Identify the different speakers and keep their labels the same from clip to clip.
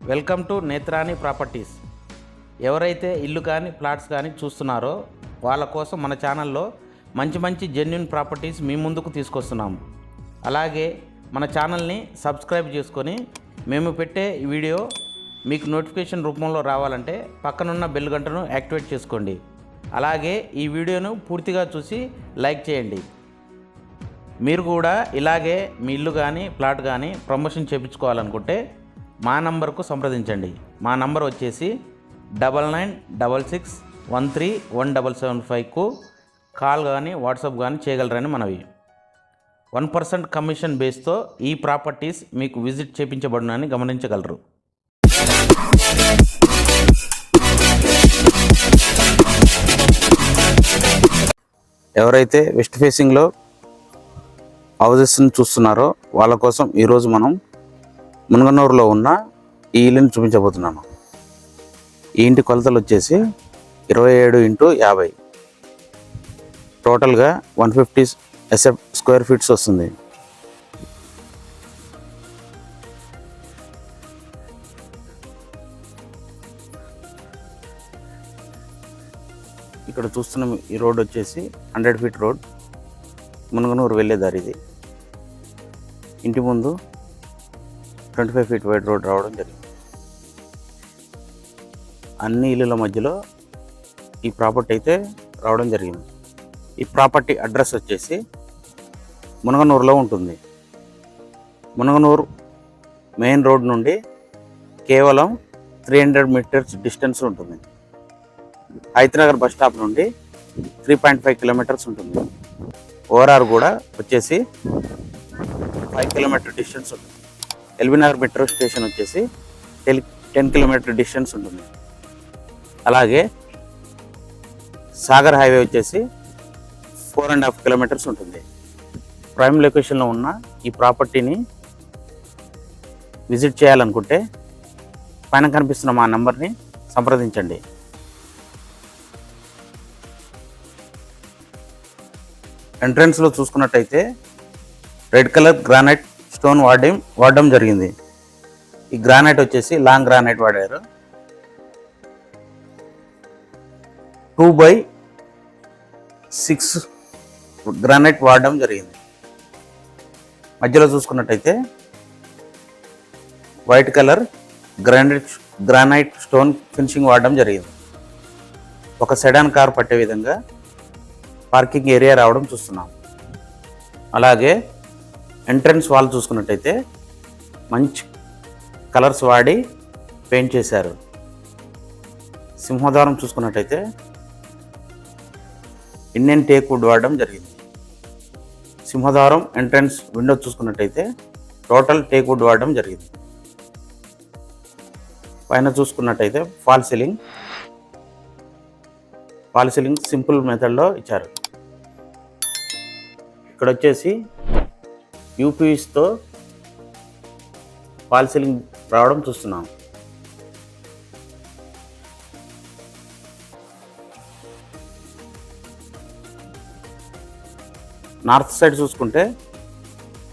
Speaker 1: Welcome to Netrani properties. ఎవరైతే ఇల్లు కానీ ప్లాట్స్ కానీ చూస్తున్నారో వాళ్ళ కోసం మన ఛానల్లో మంచి జెన్యూన్ ప్రాపర్టీస్ మీ ముందుకు తీసుకొస్తున్నాము. అలాగే మన ఛానల్ని సబ్స్క్రైబ్ చేసుకొని మేము పెట్టే వీడియో మీకు నోటిఫికేషన్ రూపంలో రావాలంటే పక్కనున్న బెల్ గంటను యాక్టివేట్ చేసుకోండి. అలాగే ఈ వీడియోను పూర్తిగా చూసి లైక్ చేయండి. మీరు కూడా ఇలాగే మీ ఇల్లు కానీ ప్లాట్ కానీ ప్రమోషన్ చేయించుకోవాలనుకుంటే మా నంబర్కు సంప్రదించండి. మా నంబర్ వచ్చేసి 9966131775కు కాల్ కానీ వాట్సాప్ కానీ చేయగలరని మనవి. 1% కమిషన్ బేస్తో ఈ ప్రాపర్టీస్ మీకు విజిట్ చేయించబడునని గమనించగలరు. ఎవరైతే వెస్ట్ ఫేసింగ్లో హౌజెస్ని చూస్తున్నారో వాళ్ళ కోసం ఈరోజు మనం మునగనూరులో ఉన్న ఈ ఇల్లుని చూపించబోతున్నాను. ఈ ఇంటి కొలతలు వచ్చేసి 27x50, టోటల్గా 150 స్క్వేర్ ఫీట్స్ వస్తుంది. ఇక్కడ చూస్తున్న ఈ రోడ్ వచ్చేసి 100 ఫీట్ రోడ్, మునగనూరు వెళ్ళే దారి ఇది. ఇంటి ముందు 25 ఫీట్ వైడ్ రోడ్ రావడం జరిగింది. అన్ని ఇళ్ళల మధ్యలో ఈ ప్రాపర్టీ అయితే రావడం జరిగింది. ఈ ప్రాపర్టీ అడ్రస్ వచ్చేసి మునగనూరులో ఉంటుంది. మునగనూరు మెయిన్ రోడ్ నుండి కేవలం 300 మీటర్స్ డిస్టెన్స్ ఉంటుంది. హైతనగర్ బస్ స్టాప్ నుండి 3.5 కిలోమీటర్స్ ఉంటుంది. ఓఆర్ఆర్ కూడా వచ్చేసి 5 కిలోమీటర్ డిస్టెన్స్ ఉంటుంది. ఎల్బీనగర్ మెట్రో స్టేషన్ వచ్చేసి 10 కిలోమీటర్ డిస్టెన్స్ ఉంటుంది. అలాగే సాగర్ హైవే వచ్చేసి 4.5 కిలోమీటర్స్ ఉంటుంది. ప్రైమ్ లొకేషన్లో ఉన్న ఈ ప్రాపర్టీని విజిట్ చేయాలనుకుంటే పైన కనిపిస్తున్న మా నెంబర్ని సంప్రదించండి. ఎంట్రన్స్లో చూసుకున్నట్టయితే రెడ్ కలర్ గ్రానైట్ స్టోన్ వాడడం జరిగింది. ఈ గ్రానైట్ వచ్చేసి లాంగ్ గ్రానైట్ వాడారు. 2x6 గ్రానైట్ వాడడం జరిగింది. మధ్యలో చూసుకున్నట్టయితే white colour granite stone finishing వాడడం జరిగింది. ఒక సెడాన్ కార్ పట్టే విధంగా పార్కింగ్ ఏరియా రావడం చూస్తున్నాం. అలాగే ఎంట్రన్స్ వాల్ చూసుకున్నట్టయితే మంచి కలర్స్ వాడి పెయింట్ చేశారు. సింహద్వారం చూసుకున్నట్టయితే ఇండియన్ టేక్ వుడ్ వాడడం జరిగింది. సింహద్వారం ఎంట్రన్స్ విండో చూసుకున్నట్టయితే టోటల్ టేక్ వుడ్ వాడడం జరిగింది. పైన చూసుకున్నట్టయితే ఫాల్ సీలింగ్ సింపుల్ మెథడ్లో ఇచ్చారు. ఇక్కడ వచ్చేసి యూపీఎస్తో ఫాల్ సీలింగ్ రావడం చూస్తున్నాం. నార్త్ సైడ్ చూసుకుంటే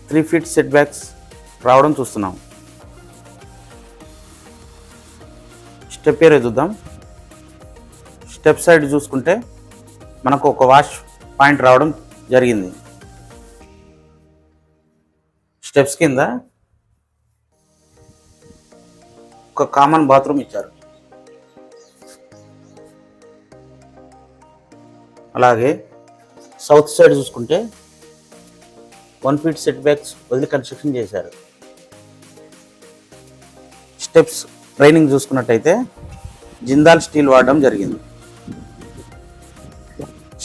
Speaker 1: 3 ఫీట్ సెట్ బ్యాక్స్ రావడం చూస్తున్నాం. స్టెప్ ఏరియా చూద్దాం. స్టెప్ సైడ్ చూసుకుంటే మనకు ఒక వాష్ పాయింట్ రావడం జరిగింది. స్టెప్స్ కింద ఒక కామన్ బాత్రూమ్ ఇచ్చారు. అలాగే సౌత్ సైడ్ చూసుకుంటే 1 ఫీట్ సెట్ బ్యాక్స్ వదిలి కన్స్ట్రక్షన్ చేశారు. స్టెప్స్ ట్రైనింగ్ చూసుకున్నట్టయితే జిందాల్ స్టీల్ వాడడం జరిగింది.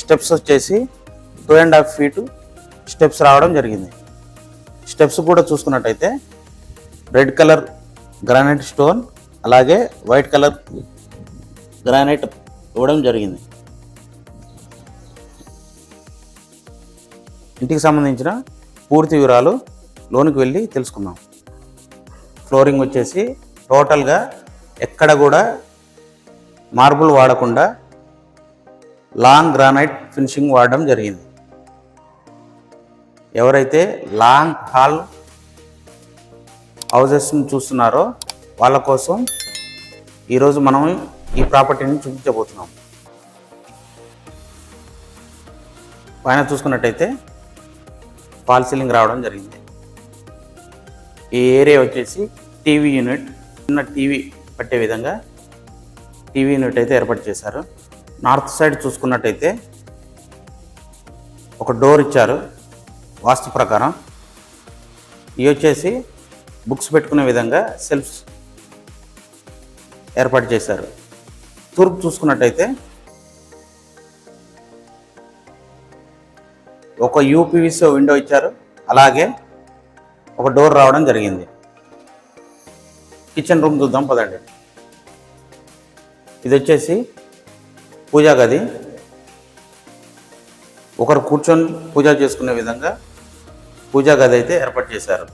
Speaker 1: స్టెప్స్ వచ్చేసి 2.5 ఫీట్ స్టెప్స్ రావడం జరిగింది. స్టెప్స్ కూడా చూసుకున్నట్టయితే రెడ్ కలర్ గ్రానైట్ స్టోన్ అలాగే వైట్ కలర్ గ్రానైట్ ఇవ్వడం జరిగింది. ఇంటికి సంబంధించిన పూర్తి వివరాలు లోనికి వెళ్ళి తెలుసుకుందాం. ఫ్లోరింగ్ వచ్చేసి టోటల్గా ఎక్కడ కూడా మార్బుల్ వాడకుండా లాంగ్ గ్రానైట్ ఫినిషింగ్ వాడడం జరిగింది. ఎవరైతే లాంగ్ హాల్ హౌజెస్ని చూస్తున్నారో వాళ్ళ కోసం ఈరోజు మనం ఈ ప్రాపర్టీని చూపించబోతున్నాం. పైన చూసుకున్నట్టయితే ఫాల్ సీలింగ్ రావడం జరిగింది. ఈ ఏరియా వచ్చేసి టీవీ యూనిట్, చిన్న టీవీ పట్టే విధంగా టీవీ యూనిట్ అయితే ఏర్పాటు చేశారు. నార్త్ సైడ్ చూసుకున్నట్టయితే ఒక డోర్ ఇచ్చారు వాస్తు ప్రకారం. ఇవి వచ్చేసి బుక్స్ పెట్టుకునే విధంగా సెల్ఫ్స్ ఏర్పాటు చేశారు. తూర్పు చూసుకున్నట్టయితే ఒక యూపీవీసీ విండో ఇచ్చారు, అలాగే ఒక డోర్ రావడం జరిగింది. కిచెన్ రూమ్ చూద్దాం పదండి. ఇది వచ్చేసి పూజా గది. ఒకరు కూర్చొని పూజ చేసుకునే విధంగా పూజా గది అయితే ఏర్పాటు చేశారు.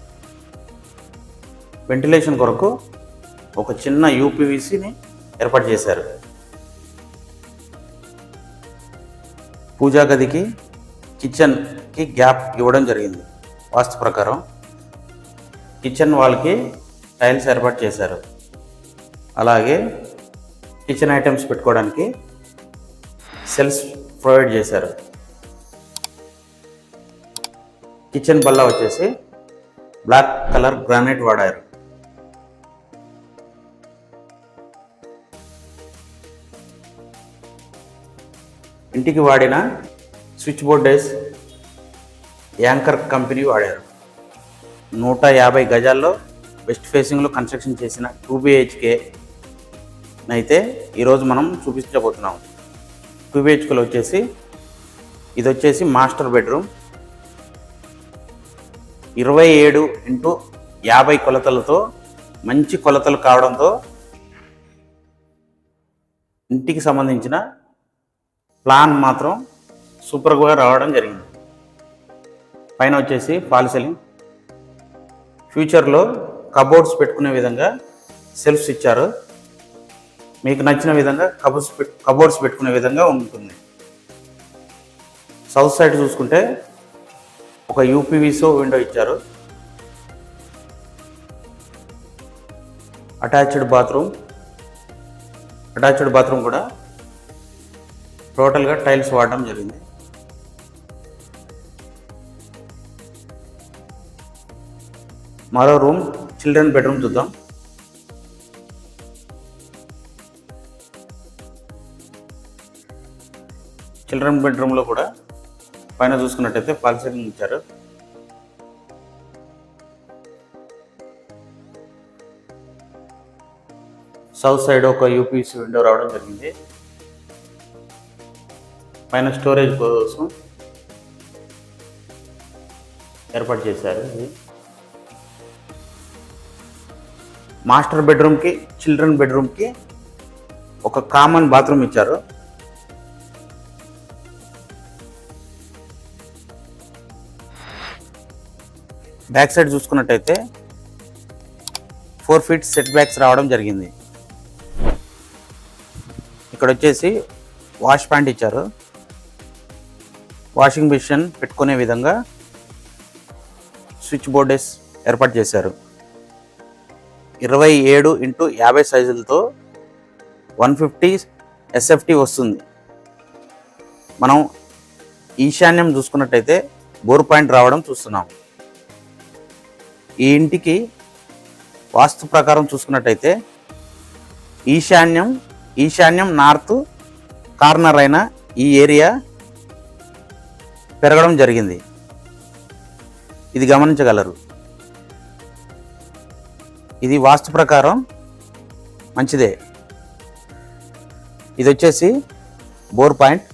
Speaker 1: వెంటిలేషన్ కొరకు ఒక చిన్న యూపీవీసీని ఏర్పాటు చేశారు. పూజా గదికి కిచెన్కి గ్యాప్ ఇవ్వడం జరిగింది వాస్తు ప్రకారం. కిచెన్ వాల్కి టైల్స్ ఏర్పాటు చేశారు. అలాగే కిచెన్ ఐటమ్స్ పెట్టుకోవడానికి సెల్ఫ్స్ ప్రొవైడ్ చేశారు. కిచెన్ బల్ల వచ్చేసి బ్లాక్ కలర్ గ్రానైట్ వాడారు. ఇంటికి వాడిన switch board dies anchor company వాడారు. 150 గజాల్లో వెస్ట్ ఫేసింగ్లో కన్స్ట్రక్షన్ చేసిన 2 BHK అయితే ఈరోజు మనం చూపించబోతున్నాం. 2 BHKలో వచ్చేసి ఇది వచ్చేసి మాస్టర్ బెడ్రూమ్. 27x50 కొలతలతో మంచి కొలతలు కావడంతో ఇంటికి సంబంధించిన ప్లాన్ మాత్రం సూపర్గా రావడం జరిగింది. పైన వచ్చేసి ఫాల్ సీలింగ్. ఫ్యూచర్లో కబోర్డ్స్ పెట్టుకునే విధంగా సెల్ఫ్స్ ఇచ్చారు. మీకు నచ్చిన విధంగా కబోర్డ్స్ పెట్టుకునే విధంగా ఉంటుంది. సౌత్ సైడ్ చూసుకుంటే ఒక యూపీవీసీ విండో ఇచ్చారు. అటాచ్డ్ బాత్రూమ్ కూడా టోటల్గా టైల్స్ వాడడం జరిగింది. మరో రూమ్ చిల్డ్రన్ బెడ్రూమ్ చూద్దాం. చిల్డ్రన్ బెడ్రూమ్లో కూడా పైన చూసుకున్నట్టయితే ఫాల్ సీలింగ్ ఇచ్చారు. సౌత్ సైడ్ ఒక యూపీసీ విండో రావడం జరిగింది. పైన స్టోరేజ్ కోసం ఏర్పాటు చేశారు. మాస్టర్ బెడ్రూమ్కి చిల్డ్రన్ బెడ్రూమ్కి ఒక కామన్ బాత్రూమ్ ఇచ్చారు. బ్యాక్ సైడ్ చూసుకున్నట్టయితే 4 feet సెట్ బ్యాక్స్ రావడం జరిగింది. ఇక్కడ వచ్చేసి వాష్ పాయింట్ ఇచ్చారు. వాషింగ్ మిషన్ పెట్టుకునే విధంగా స్విచ్ బోర్డెస్ ఏర్పాటు చేశారు. 27x50 సైజులతో 150 SFT వస్తుంది. మనం ఈశాన్యం చూసుకున్నట్టయితే బోర్ పాయింట్ రావడం చూస్తున్నాం. ఈ ఇంటికి వాస్తు ప్రకారం చూసుకున్నట్టయితే ఈశాన్యం నార్త్ కార్నర్ అయిన ఈ ఏరియా పెరగడం జరిగింది. ఇది గమనించగలరు. ఇది వాస్తు ప్రకారం మంచిదే. ఇది వచ్చేసి బోర్ పాయింట్.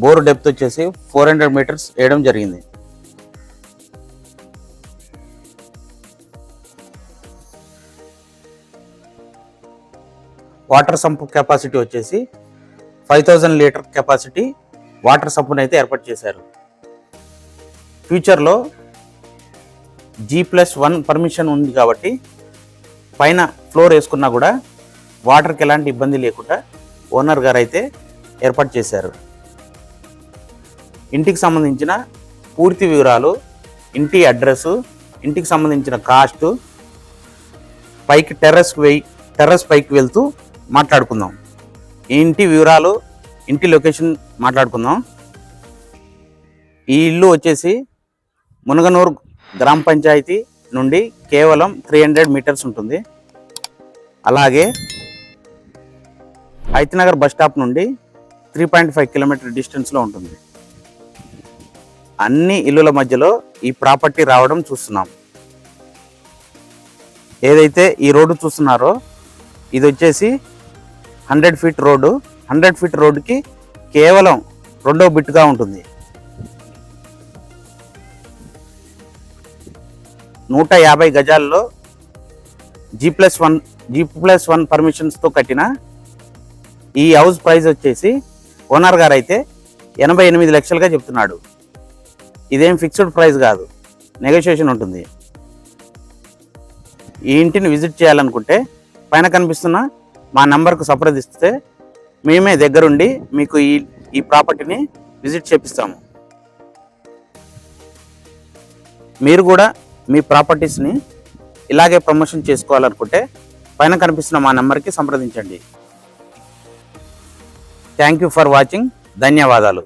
Speaker 1: బోర్ డెప్త్ వచ్చేసి 400 meters వేయడం జరిగింది. వాటర్ సంప్ కెపాసిటీ వచ్చేసి 5000 లీటర్ కెపాసిటీ వాటర్ సంప్ను అయితే ఏర్పాటు చేశారు. ఫ్యూచర్లో G+1 పర్మిషన్ ఉంది కాబట్టి పైన ఫ్లోర్ వేసుకున్నా కూడా వాటర్కి ఎలాంటి ఇబ్బంది లేకుండా ఓనర్ గారు అయితే ఏర్పాటు చేశారు. ఇంటికి సంబంధించిన పూర్తి వివరాలు, ఇంటి అడ్రస్సు, ఇంటికి సంబంధించిన కాస్టు, పైకి టెర్రస్ పైకి వెళ్తూ మాట్లాడుకుందాం. ఈ ఇంటి వివరాలు, ఇంటి లొకేషన్ మాట్లాడుకుందాం. ఈ ఇల్లు వచ్చేసి మునగనూరు గ్రామ పంచాయతీ నుండి కేవలం 300 మీటర్స్ ఉంటుంది. అలాగే ఐతినగర్ బస్ స్టాప్ నుండి 3.5 కిలోమీటర్ డిస్టెన్స్లో ఉంటుంది. అన్ని ఇల్లుల మధ్యలో ఈ ప్రాపర్టీ రావడం చూస్తున్నాం. ఏదైతే ఈ రోడ్డు చూస్తున్నారో ఇది వచ్చేసి 100 ఫీట్ రోడ్డు. 100 ఫీట్ రోడ్డుకి కేవలం 2వ బిట్టుగా ఉంటుంది. 150 గజాల్లో G+1 పర్మిషన్స్తో కట్టిన ఈ హౌస్ ప్రైస్ వచ్చేసి ఓనర్ గారు అయితే 88 లక్షలుగా చెప్తున్నాడు. ఇదేం ఫిక్స్డ్ ప్రైస్ కాదు, నెగోషియేషన్ ఉంటుంది. ఈ ఇంటిని విజిట్ చేయాలనుకుంటే పైన కనిపిస్తున్న మా నెంబర్కు సంప్రదిస్తే మేమే దగ్గరుండి మీకు ఈ ప్రాపర్టీని విజిట్ చేపిస్తాము. మీరు కూడా మీ ప్రాపర్టీస్ని ఇలాగే ప్రమోషన్ చేసుకోవాలనుకుంటే పైన కనిపిస్తున్న మా నెంబర్కి సంప్రదించండి. Thank you for watching. ధన్యవాదాలు.